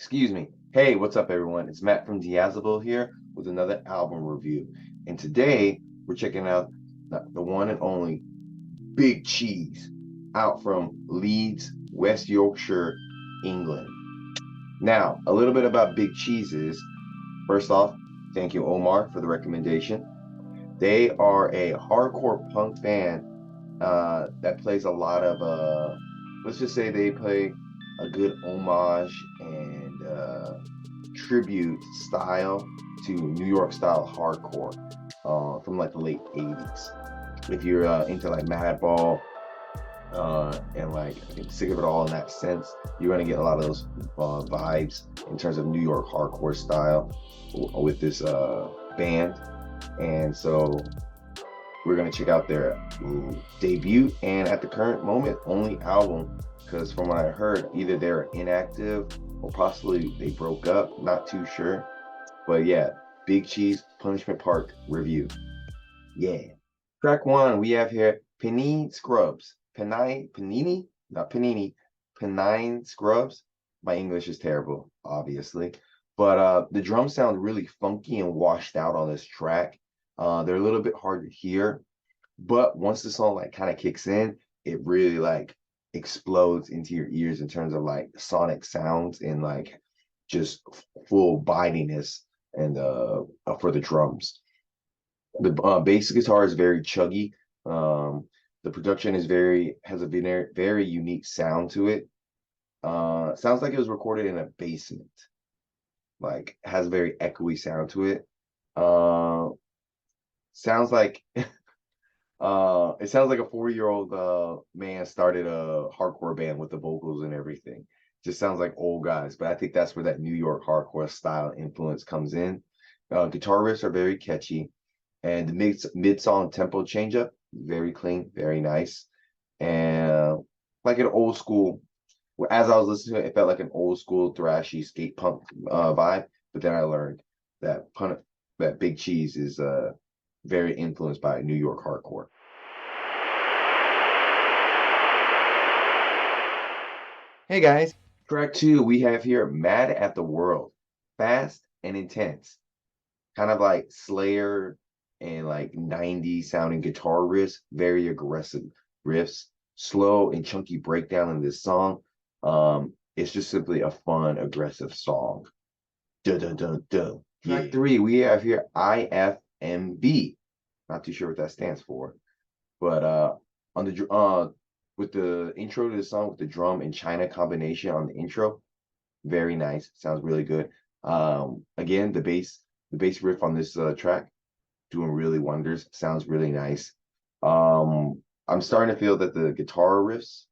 Excuse me. Hey, what's up, everyone? It's Matt from Diazable here with another album review. And today we're checking out the one and only Big Cheese out from Leeds, West Yorkshire, England. Now, a little bit about Big Cheese is, first off, thank you, Omar, for the recommendation. They are a hardcore punk band that plays a lot of, let's just say they play a good homage and tribute style to New York style hardcore from like the late 80s. If you're into like Madball and like Sick of It All in that sense, you're gonna get a lot of those vibes in terms of New York hardcore style with this band. And so we're gonna check out their debut and at the current moment only album, because from what I heard, either they're inactive or possibly they broke up, not too sure. But yeah, Big Cheese Punishment Park review. Yeah. Track one, we have here Pennine Scrubs. Pennine Scrubs. My English is terrible, obviously. But the drums sound really funky and washed out on this track. They're a little bit hard to hear, but once the song like kind of kicks in, it really like explodes into your ears in terms of like sonic sounds and like just full bitiness and for the drums. The bass guitar is very chuggy. The production is has a very unique sound to it. Sounds like it was recorded in a basement. Like has a very echoey sound to it. Sounds like it sounds like a 4-year-old man started a hardcore band with the vocals and everything. Just sounds like old guys, but I think that's where that New York hardcore style influence comes in. Guitar riffs are very catchy, and the mid-song tempo change up, very clean, very nice, and like an old school. As I was listening to it, it felt like an old school thrashy skate punk vibe. But then I learned that Big Cheese is very influenced by New York hardcore. Hey guys, track two, we have here Mad at the World. Fast and intense. Kind of like Slayer and like 90s sounding guitar riffs, very aggressive riffs, slow and chunky breakdown in this song. It's just simply a fun, aggressive song. Dun, dun, dun, dun. Yeah. Track three, we have here IFMB. Not too sure what that stands for, but on the with the intro to the song with the drum and China combination on the intro, very nice. Sounds really good. Again, the bass riff on this track doing really wonders. Sounds really nice. I'm starting to feel that the guitar riffs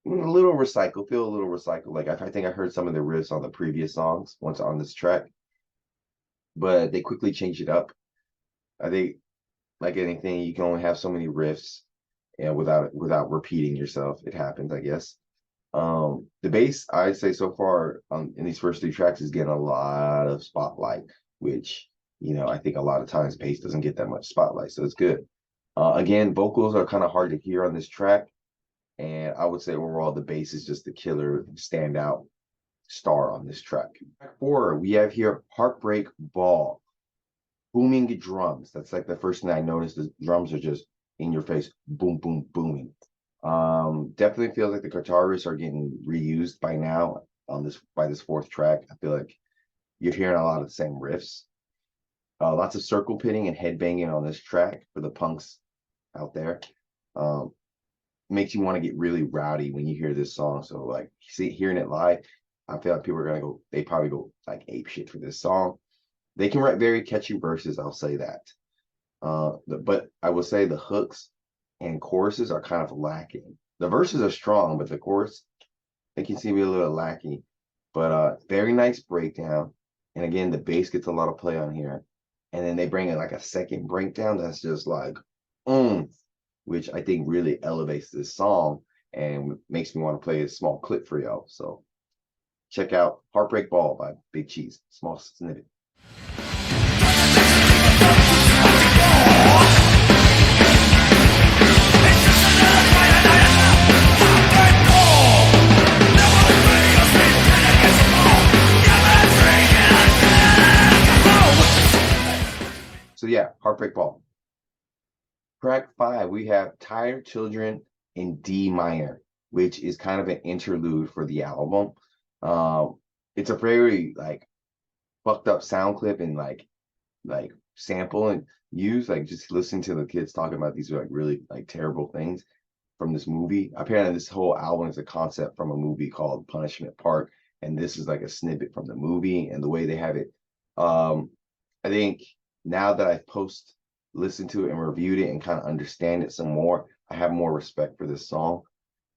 feel a little recycled. Like I think I heard some of the riffs on the previous songs once on this track, but they quickly changed it up. I think, like anything, you can only have so many riffs, and without repeating yourself. It happens, I guess. The bass, I'd say so far in these first three tracks, is getting a lot of spotlight, which, I think a lot of times bass doesn't get that much spotlight, so it's good. Again, vocals are kind of hard to hear on this track, and I would say overall the bass is just the killer standout star on this track. Track four, we have here Heartbreak Ball. Booming drums. That's like the first thing I noticed. The drums are just in your face, boom, boom, booming. Definitely feels like the guitar riffs are getting reused by now by this fourth track. I feel like you're hearing a lot of the same riffs. Lots of circle pitting and headbanging on this track for the punks out there. Makes you want to get really rowdy when you hear this song. So like hearing it live, I feel like people are they probably go like ape shit for this song. They can write very catchy verses, I'll say that. But I will say the hooks and choruses are kind of lacking. The verses are strong, but the chorus, they can seem to be a little lacking. But very nice breakdown. And again, the bass gets a lot of play on here. And then they bring in like a second breakdown that's just like, which I think really elevates this song and makes me want to play a small clip for y'all. So check out Heartbreak Ball by Big Cheese. Small snippet. Never be a yeah, Heartbreak Ball. Track 5, we have Tired Children in D minor, which is kind of an interlude for the album. It's a very like fucked up sound clip and like sample and use, like just listen to the kids talking about these like really like terrible things from this movie. Apparently this whole album is a concept from a movie called Punishment Park, and this is like a snippet from the movie and the way they have it. I think now that I've listened to it and reviewed it and kind of understand it some more, I have more respect for this song.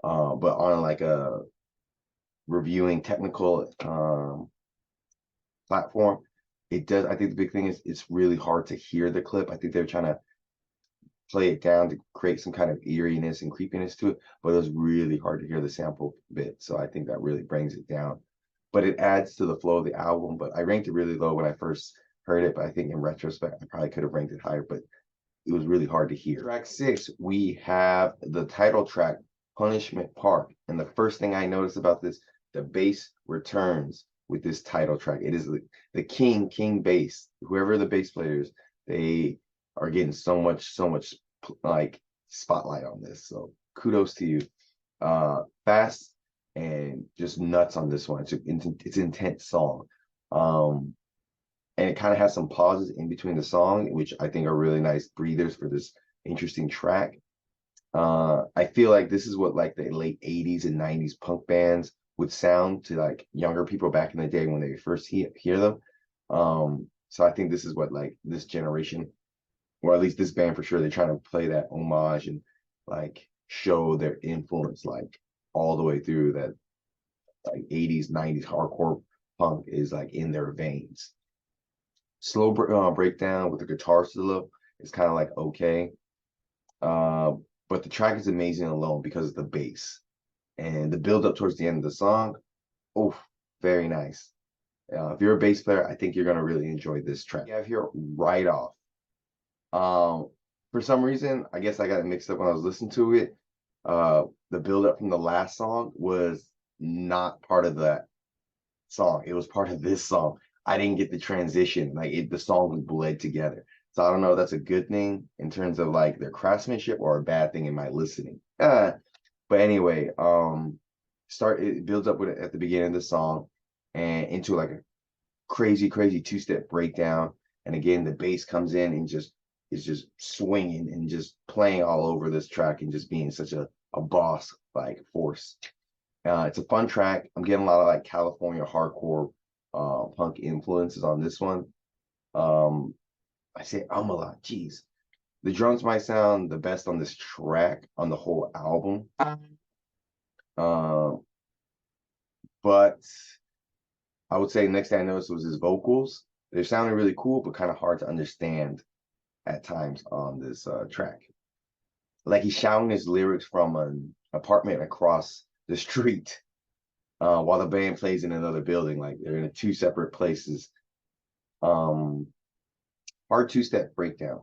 But on like a reviewing technical platform, it does. I think the big thing is it's really hard to hear the clip. I think they're trying to play it down to create some kind of eeriness and creepiness to it, but it was really hard to hear the sample bit. So I think that really brings it down. But it adds to the flow of the album. But I ranked it really low when I first heard it, but I think in retrospect, I probably could have ranked it higher, but it was really hard to hear. Track 6, we have the title track, Punishment Park. And the first thing I noticed about this, the bass returns with this title track. It is the king bass. Whoever the bass players, they are getting so much like spotlight on this. So kudos to you. Fast and just nuts on this one. It's an intense song. And it kind of has some pauses in between the song, which I think are really nice breathers for this interesting track. I feel like this is what like the late 80s and 90s punk bands would sound to like younger people back in the day when they first hear them. So I think this is what like this generation, or at least this band for sure, they're trying to play that homage and like show their influence like all the way through, that like 80s, 90s hardcore punk is like in their veins. Slow breakdown with the guitar solo is kind of like okay. But the track is amazing alone because of the bass. And the build up towards the end of the song, oh, very nice. If you're a bass player, I think you're going to really enjoy this track. We have here Right Off. For some reason, I guess I got it mixed up when I was listening to it. The build up from the last song was not part of that song. It was part of this song. I didn't get the transition. Like the song was bled together. So I don't know if that's a good thing in terms of like their craftsmanship or a bad thing in my listening. But anyway, it builds up with it at the beginning of the song and into like a crazy two-step breakdown. And again, the bass comes in and is just swinging and just playing all over this track and just being such a boss like force. It's a fun track. I'm getting a lot of like California hardcore punk influences on this one. I say a lot. Jeez. The drums might sound the best on this track on the whole album. But I would say next thing I noticed was his vocals. They're sounding really cool, but kind of hard to understand at times on this track. Like he's shouting his lyrics from an apartment across the street while the band plays in another building. Like they're in two separate places. Hard two-step breakdown.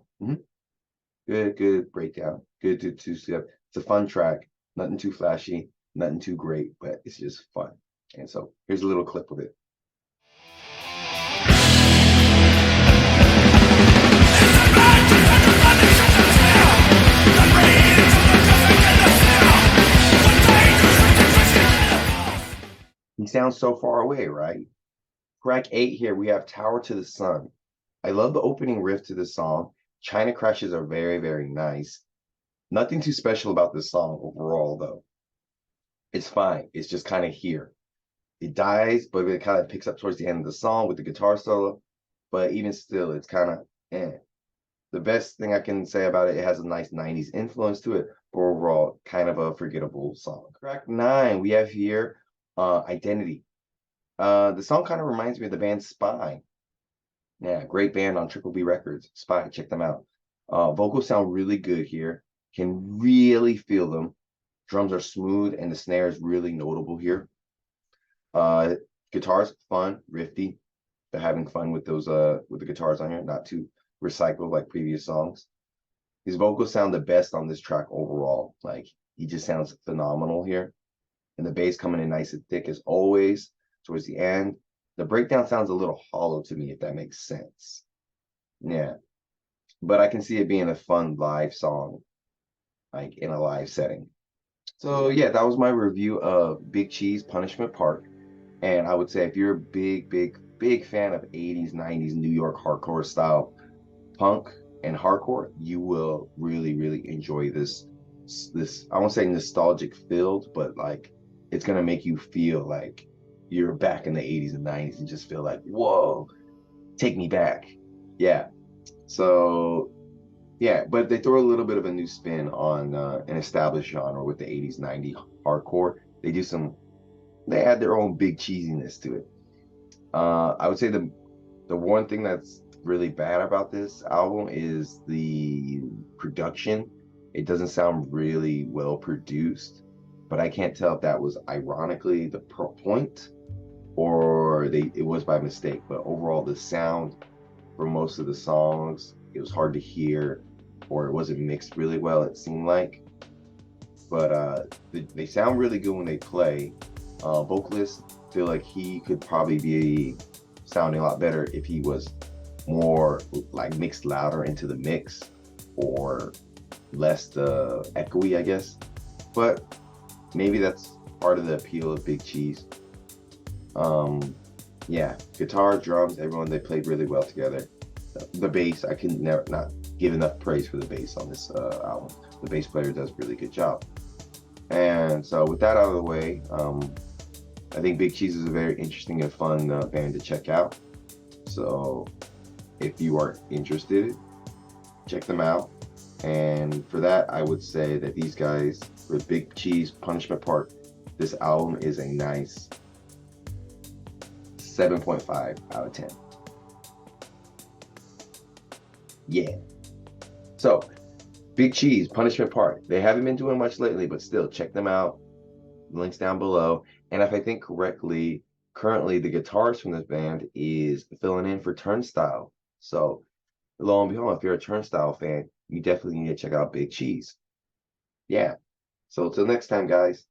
Good breakdown. Good two-step. It's a fun track. Nothing too flashy, nothing too great, but it's just fun. And so here's a little clip of it. He sounds so far away, right? Track 8 here, we have Tower to the Sun. I love the opening riff to this song. China crashes are very, very nice. Nothing too special about this song overall, though. It's fine. It's just kind of here. It dies, but it kind of picks up towards the end of the song with the guitar solo. But even still, it's kind of The best thing I can say about it, it has a nice 90s influence to it, but overall, kind of a forgettable song. Track 9, we have here Identity. The song kind of reminds me of the band Spy. Yeah, great band on Triple B Records. Spy, check them out. Vocals sound really good here. Can really feel them. Drums are smooth and the snare is really notable here. Guitars, fun, riffy. They're having fun with those with the guitars on here, not too recycled like previous songs. His vocals sound the best on this track overall. Like he just sounds phenomenal here. And the bass coming in nice and thick as always towards the end. The breakdown sounds a little hollow to me, if that makes sense. Yeah. but I can see it being a fun live song, like in a live setting. So yeah, that was my review of Big Cheese Punishment Park. And I would say if you're a big fan of 80s, 90s New York hardcore style punk and hardcore, you will really enjoy this I won't say nostalgic filled, but like it's gonna make you feel like you're back in the 80s and 90s and just feel like, whoa, take me back. Yeah. So yeah, but they throw a little bit of a new spin on an established genre with the 80s, 90s hardcore. They add their own big cheesiness to it. I would say the one thing that's really bad about this album is the production. It doesn't sound really well produced, but I can't tell if that was ironically the point or it was by mistake. But overall, the sound for most of the songs, it was hard to hear, or it wasn't mixed really well, it seemed like. But they sound really good when they play. Vocalist feel like he could probably be sounding a lot better if he was more like mixed louder into the mix or less echoey, I guess. But maybe that's part of the appeal of Big Cheese. Yeah, guitar, drums, everyone, they played really well together. The bass, I can never not give enough praise for the bass on this album. The bass player does a really good job. And so with that out of the way, I think Big Cheese is a very interesting and fun band to check out. So if you are interested, check them out. And for that, I would say that these guys, for Big Cheese Punishment Park, this album is a nice 7.5 out of 10. Yeah. So Big Cheese Punishment Park. They haven't been doing much lately, but still check them out. Links down below. And if I think correctly, currently the guitarist from this band is filling in for Turnstile. So lo and behold, if you're a Turnstile fan, you definitely need to check out Big Cheese. Yeah. So till next time, guys.